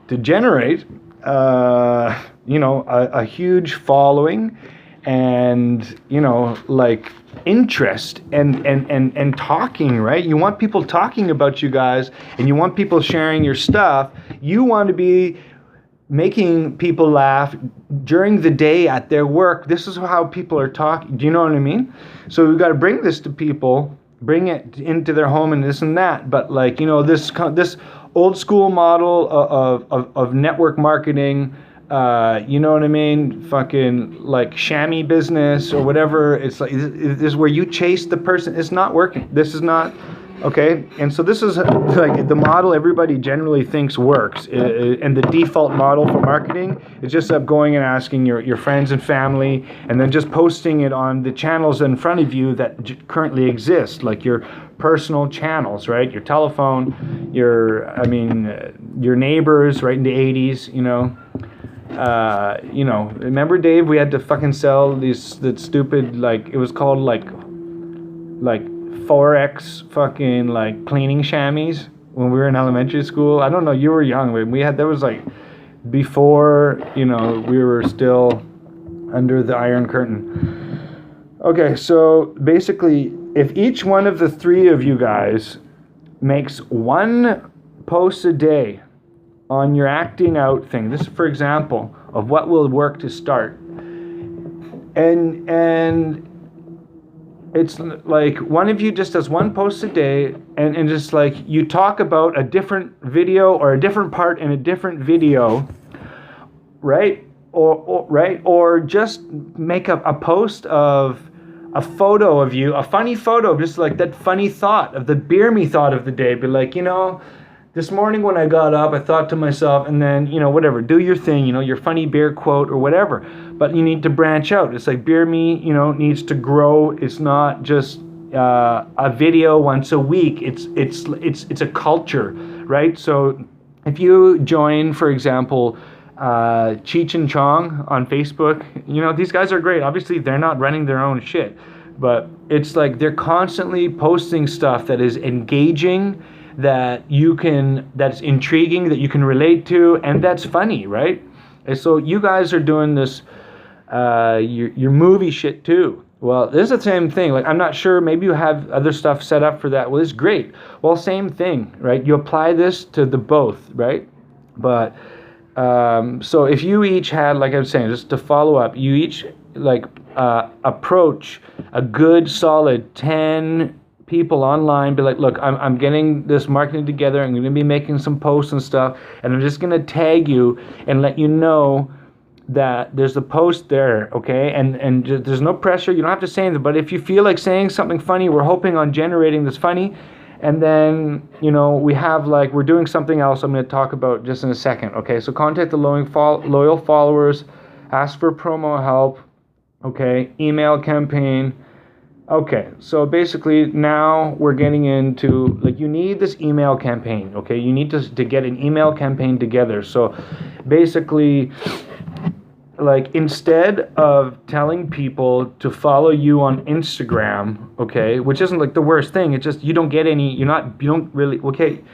to generate, a huge following and, like interest and talking, right? You want people talking about you guys and you want people sharing your stuff. You want to be making people laugh during the day at their work. This is how people are talking. Do you know what I mean? So we've got to bring this to people, bring it into their home and this and that. But like, this old school model of network marketing, you know what I mean? Fucking like chamois business or whatever. It's like, this is where you chase the person. It's not working. This is not, okay? And so this is like the model everybody generally thinks works. And the default model for marketing is just going and asking your friends and family and then just posting it on the channels in front of you that currently exist, like your personal channels, right? Your telephone, your neighbors, right, in the 80s, remember, Dave, we had to fucking sell that stupid, like, it was called like 4X fucking like cleaning chamois when we were in elementary school. I don't know, you were young, but that was like before, we were still under the Iron Curtain. Okay, so basically, if each one of the three of you guys makes one post a day on your acting out thing, this is for example of what will work to start, and it's like one of you just does one post a day and just like you talk about a different video or a different part in a different video, right? Or just make a post of a photo of you, a funny photo, just like that funny thought of the beer me thought of the day. Be like, this morning when I got up, I thought to myself, and then, whatever, do your thing, your funny beer quote or whatever. But you need to branch out. It's like beer me, needs to grow. It's not just a video once a week. It's a culture, right? So if you join, for example, Cheech and Chong on Facebook, these guys are great. Obviously, they're not running their own shit, but it's like they're constantly posting stuff that is engaging, that's intriguing, that you can relate to, and that's funny, right? And so you guys are doing this, your movie shit too. Well, this is the same thing. Like, I'm not sure, maybe you have other stuff set up for that. Well, it's great. Well, same thing, right? You apply this to the both, right? But, so if you each had, like I was saying, just to follow up, you each like approach a good solid 10 people online, be like, look, I'm getting this marketing together, I'm going to be making some posts and stuff, and I'm just going to tag you and let you know that there's a post there, okay? And just, there's no pressure, you don't have to say anything, but if you feel like saying something funny, we're hoping on generating this funny, and then, we're doing something else I'm going to talk about just in a second, okay? So contact the loyal followers, ask for promo help, okay? Email campaign. Okay, so basically now we're getting into, like, you need this email campaign, okay? You need to get an email campaign together. So basically, like, instead of telling people to follow you on Instagram, okay, which isn't like the worst thing, it's just you don't get any, you don't really, okay,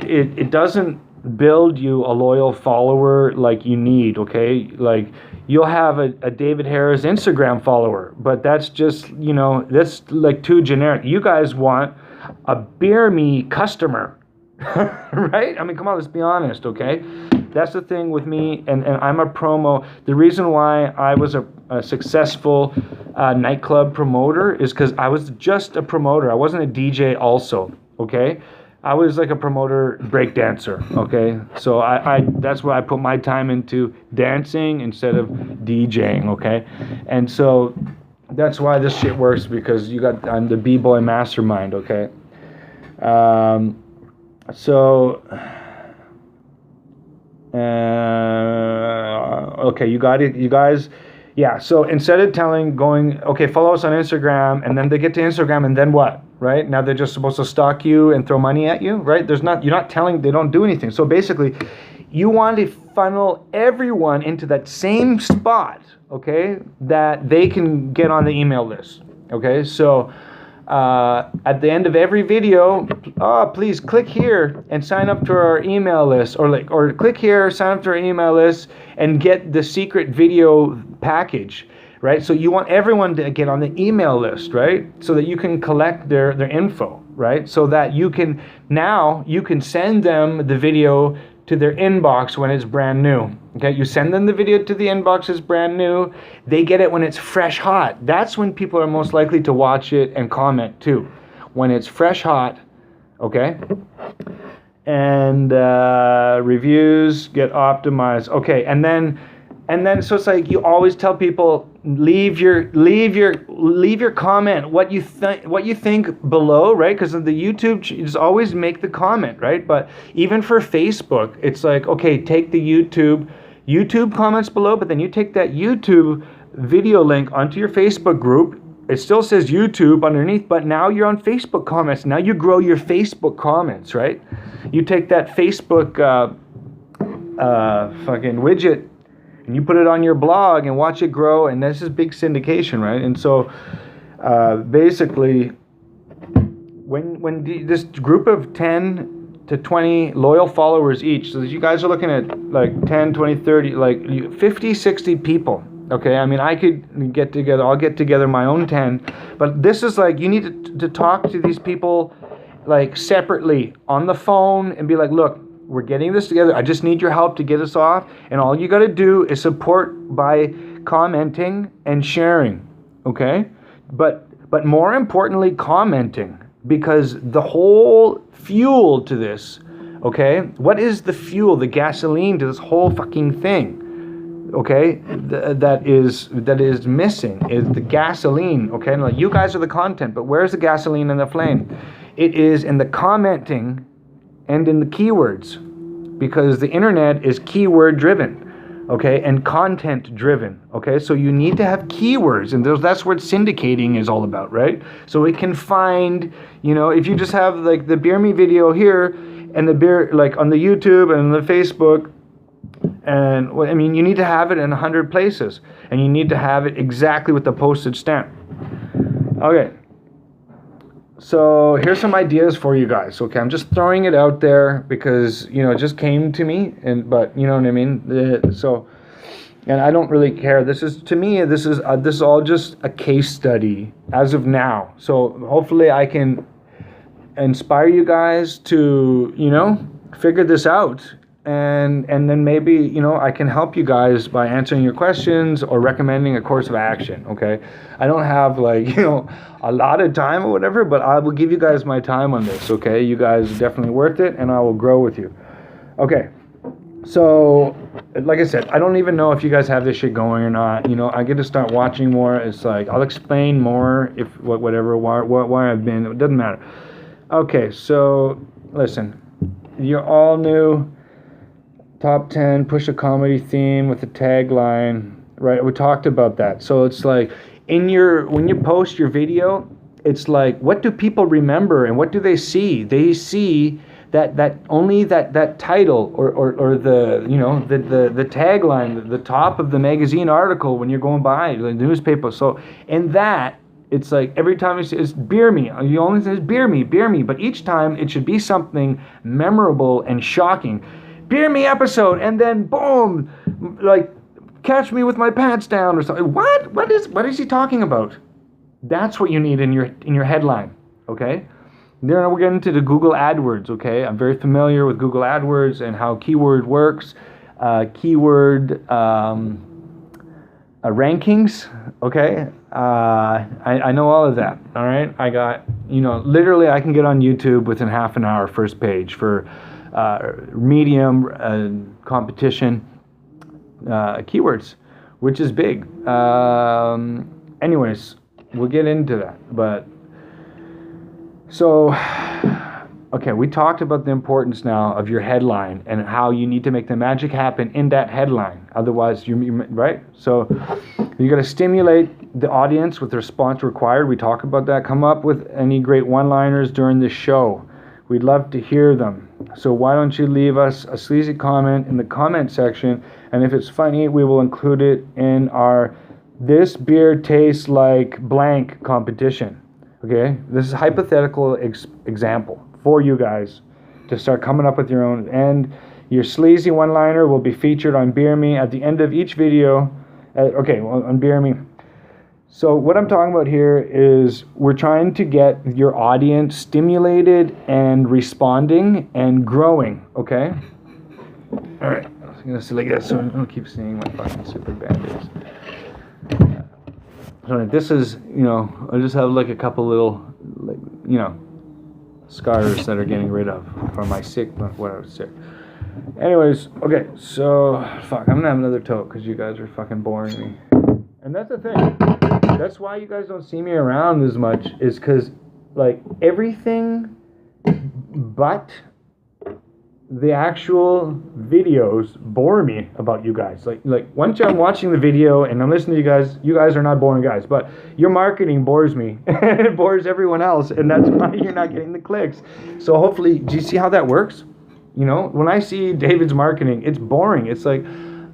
it doesn't build you a loyal follower like you need, okay? Like, you'll have a David Harris Instagram follower, but that's just, that's like too generic. You guys want a beer me customer, right? I mean, come on, let's be honest, okay? That's the thing with me, and I'm a promo. The reason why I was a successful nightclub promoter is because I was just a promoter. I wasn't a DJ also, okay? I was like a promoter break dancer, okay? So I that's where I put my time into, dancing instead of DJing, okay? And so that's why this shit works, because I'm the B-boy mastermind, okay? Okay, you got it, you guys. Yeah, so instead of follow us on Instagram, and then they get to Instagram, and then what, right? Now they're just supposed to stalk you and throw money at you, right? You're not telling, they don't do anything. So basically, you want to funnel everyone into that same spot, okay, that they can get on the email list, okay? So at the end of every video, please click here and sign up to our email list, or click here, sign up to our email list, and get the secret video package, right? So you want everyone to get on the email list, right? So that you can collect their info, right? So that you can send them the video to their inbox when it's brand new. Okay, you send them the video to the inbox as brand new. They get it when it's fresh hot. That's when people are most likely to watch it and comment too. When it's fresh hot, okay? And reviews get optimized. Okay, and then so it's like you always tell people, leave your comment, what you think below, right? Because of the YouTube, just always make the comment, right? But even for Facebook, it's like, okay, take the YouTube comments below, but then you take that YouTube video link onto your Facebook group. It still says YouTube underneath, but now you're on Facebook comments. Now you grow your Facebook comments, right? You take that Facebook fucking widget and you put it on your blog and watch it grow, and this is big syndication, right? And so basically, when this group of 10 to 20 loyal followers each, so you guys are looking at like 10, 20, 30, like 50, 60 people, okay? I mean, I'll get together my own 10, but this is like, you need to talk to these people like separately on the phone and be like, look, we're getting this together. I just need your help to get us off. And all you got to do is support by commenting and sharing, okay? But more importantly, commenting, because the whole fuel to this, okay? What is the fuel, the gasoline to this whole fucking thing, okay? That is missing is the gasoline, okay? And like, you guys are the content, but where's the gasoline in the flame? It is in the commenting and in the keywords, because the internet is keyword driven, okay, and content driven, okay? So you need to have keywords, and that's what syndicating is all about, right? So it can find, if you just have like the Beer Me video here and the beer, like on the YouTube and the Facebook, and I mean, you need to have it in 100 places, and you need to have it exactly with the postage stamp. Okay. So here's some ideas for you guys. Okay, I'm just throwing it out there because it just came to me, but you know what I mean. And I don't really care. This is all just a case study as of now. So hopefully I can inspire you guys to figure this out, and then maybe I can help you guys by answering your questions or recommending a course of action. Okay, I don't have a lot of time or whatever, but I will give you guys my time on this. Okay, you guys are definitely worth it, and I will grow with you. Okay, so like I said, I don't even know if you guys have this shit going or not. I get to start watching more. It's like I'll explain more if why I've been. It doesn't matter. Okay, so listen, you're all new. Top 10, push a comedy theme with a tagline, right? We talked about that. So it's like when you post your video, it's like, what do people remember and what do they see? They see that only that title or the tagline, the top of the magazine article when you're going by the newspaper. So in that, it's like every time it's Beer Me, you only say Beer Me, but each time it should be something memorable and shocking. Beer Me episode, and then boom, like catch me with my pants down or something. What is he talking about? That's what you need in your headline, okay? Then we're getting to the Google AdWords, okay? I'm very familiar with Google AdWords and how keyword works, keyword rankings, okay? I know all of that, all right? I got, literally I can get on YouTube within half an hour first page for medium competition keywords, which is big. Anyways, we'll get into that. But so, okay, we talked about the importance now of your headline and how you need to make the magic happen in that headline. Otherwise, right? So you got to stimulate the audience with the response required. We talk about that. Come up with any great one-liners during the show. We'd love to hear them. So why don't you leave us a sleazy comment in the comment section, and if it's funny, we will include it in our This Beer Tastes Like Blank competition. Okay, this is a hypothetical example for you guys to start coming up with your own. And your sleazy one-liner will be featured on Beer Me at the end of each video. On Beer Me. So what I'm talking about here is we're trying to get your audience stimulated and responding and growing, okay? All right, I'm going to say like this so I don't keep seeing my fucking super band-aids. So this is, I just have like a couple little, scars that are getting rid of from my when I was sick. Anyways, okay, so, fuck, I'm gonna have another toke because you guys are fucking boring me. And that's the thing. That's why you guys don't see me around as much, is because, like, everything but the actual videos bore me about you guys. Like once I'm watching the video and I'm listening to you guys are not boring guys, but your marketing bores me. It bores everyone else, and that's why you're not getting the clicks. So hopefully, do you see how that works? When I see David's marketing, it's boring. It's like,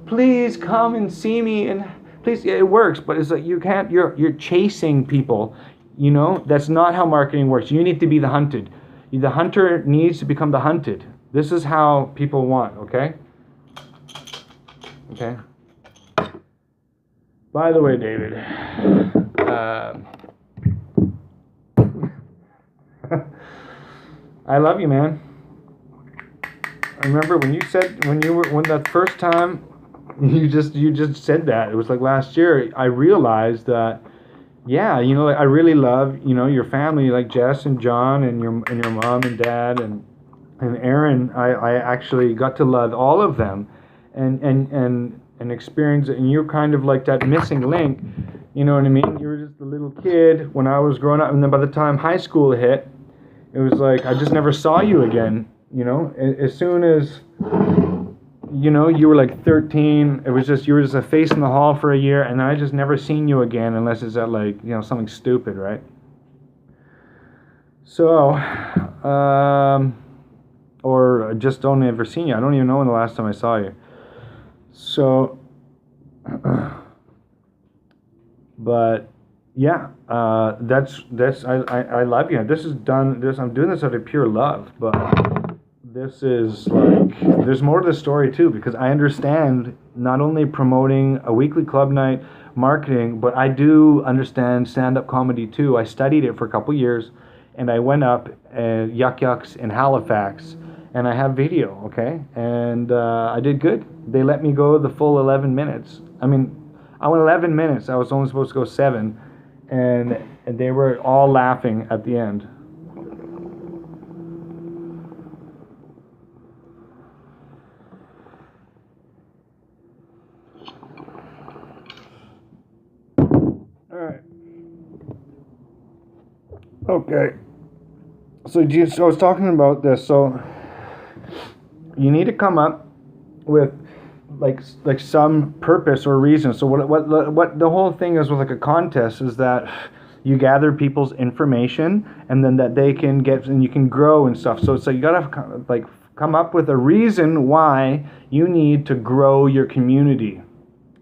please come and see me, and please, it works, but it's like you're chasing people. That's not how marketing works. You need to be the hunted. The hunter needs to become the hunted. This is how people want, okay? Okay. By the way, David, I love you, man. I remember when that first time you just said that. It was like last year. I realized that, yeah, I really love, your family, like Jess and John and your mom and dad and Aaron. I actually got to love all of them and experience it. And you're kind of like that missing link. You know what I mean? You were just a little kid when I was growing up. And then by the time high school hit, it was like I just never saw you again. As soon as, you were like 13, it was just, you were just a face in the hall for a year. And then I just never seen you again unless it's at like, something stupid, right? So, or just don't ever seen you. I don't even know when the last time I saw you. So, but yeah, that's I love you. I'm doing this out of pure love, but this is like, there's more to the story too, because I understand not only promoting a weekly club night, marketing, but I do understand stand-up comedy too. I studied it for a couple years, and I went up at Yuck Yucks in Halifax, and I have video, okay? And I did good. They let me go the full 11 minutes. I mean, I went 11 minutes. I was only supposed to go 7. And they were all laughing at the end. All right. Okay. So I was talking about this. So you need to come up with like some purpose or reason. So what the whole thing is with like a contest is that you gather people's information, and then that they can get, and you can grow and stuff. So you gotta like come up with a reason why you need to grow your community,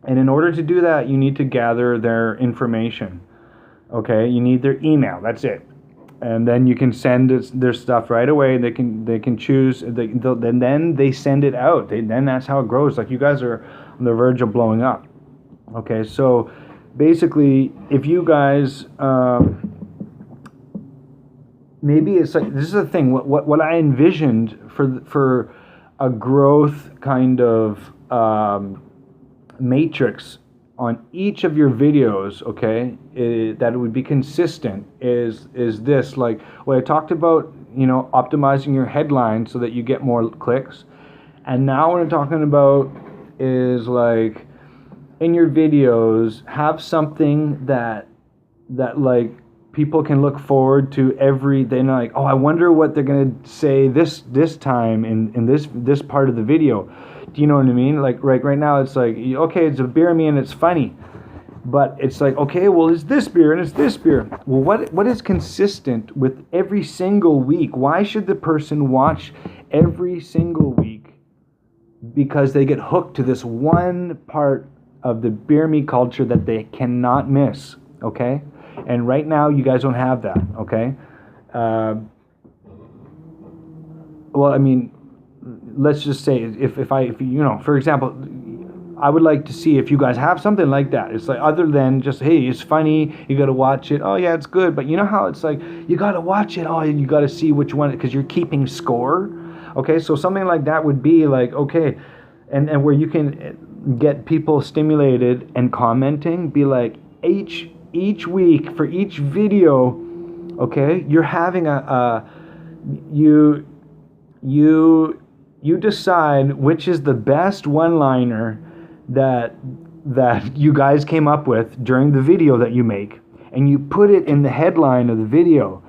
and in order to do that, you need to gather their information. Okay, you need their email. That's it. And then you can send their stuff right away. They can choose. Then they send it out. Then that's how it grows. Like you guys are on the verge of blowing up. Okay, so basically, if you guys, maybe it's like, this is the thing. What I envisioned for a growth kind of matrix on each of your videos, okay, that it would be consistent is this, like what I talked about, optimizing your headline so that you get more clicks. And now what I'm talking about is like in your videos, have something that like people can look forward to every day. Like, oh, I wonder what they're gonna say this time in this part of the video. Do you know what I mean? Like right now, it's like, okay, it's a Beer Me and it's funny, but it's like, okay, well, it's this beer and it's this beer. Well, what is consistent with every single week? Why should the person watch every single week? Because they get hooked to this one part of the Beer Me culture that they cannot miss. Okay, And right now, you guys don't have that, okay? Well, I mean, let's just say if you know, for example, I would like to see if you guys have something like that. It's like, other than just, hey, it's funny, you got to watch it. Oh yeah, it's good. But you know how it's like, you got to watch it. Oh, you got to see which one, because you're keeping score. Okay, so something like that would be like, okay, and where you can get people stimulated and commenting, be like, each week for each video, okay, you're having you decide which is the best one-liner that you guys came up with during the video that you make, and you put it in the headline of the video.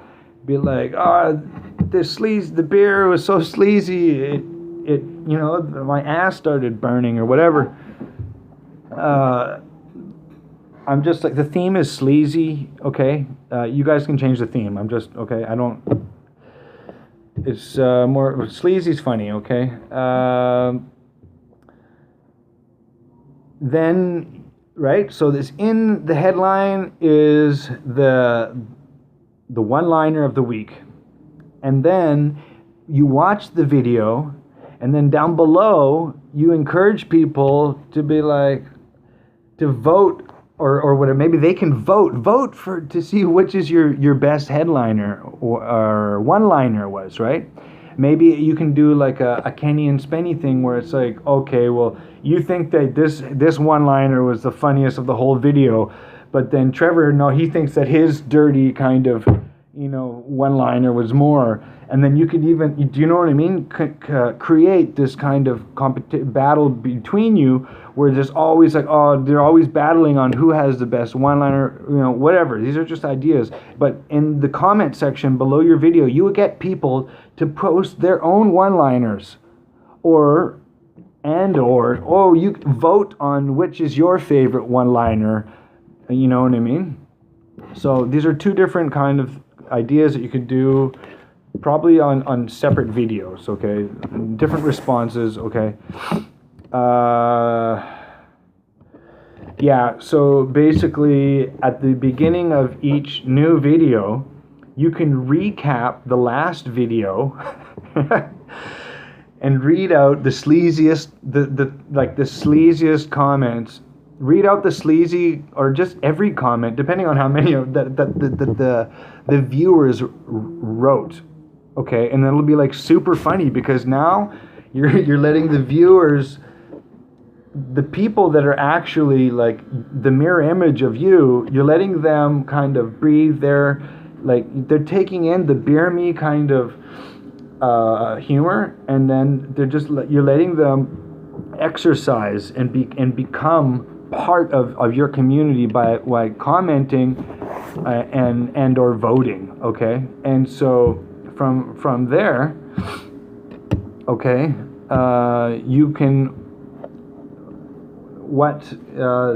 Be like, oh, the beer was so sleazy, it you know, my ass started burning or whatever. I'm just like, the theme is sleazy, okay? You guys can change the theme. I'm just, okay, I don't, it's more, sleazy's funny, okay? Then, right, so this, in the headline is the one-liner of the week. And then you watch the video, and then down below, you encourage people to be like, to vote, or whatever. Maybe they can vote for, to see which is your best headliner or one-liner was, right? Maybe you can do like a Kenny and Spenny thing where it's like, okay, well, you think that this one-liner was the funniest of the whole video, but then Trevor, no, he thinks that his dirty kind of, you know, one-liner was more. And then you could even, do you know what I mean? Create this kind of battle between you, where there's always like, oh, they're always battling on who has the best one-liner, you know, whatever. These are just ideas. But in the comment section below your video, you would get people to post their own one-liners, or you vote on which is your favorite one-liner. You know what I mean? So these are two different kind of ideas that you could do, probably on separate videos, okay? Different responses, okay? Yeah, so basically at the beginning of each new video, you can recap the last video and read out the sleaziest, the sleaziest comments. Read out the sleazy, or just every comment, depending on how many of the viewers wrote. Okay, and it'll be like super funny, because now you're letting the viewers, the people that are actually like the mirror image of you, you're letting them kind of breathe. They're taking in the beer me kind of humor, and then you're letting them exercise and become part of your community by commenting and or voting, okay? And so from there, okay, you can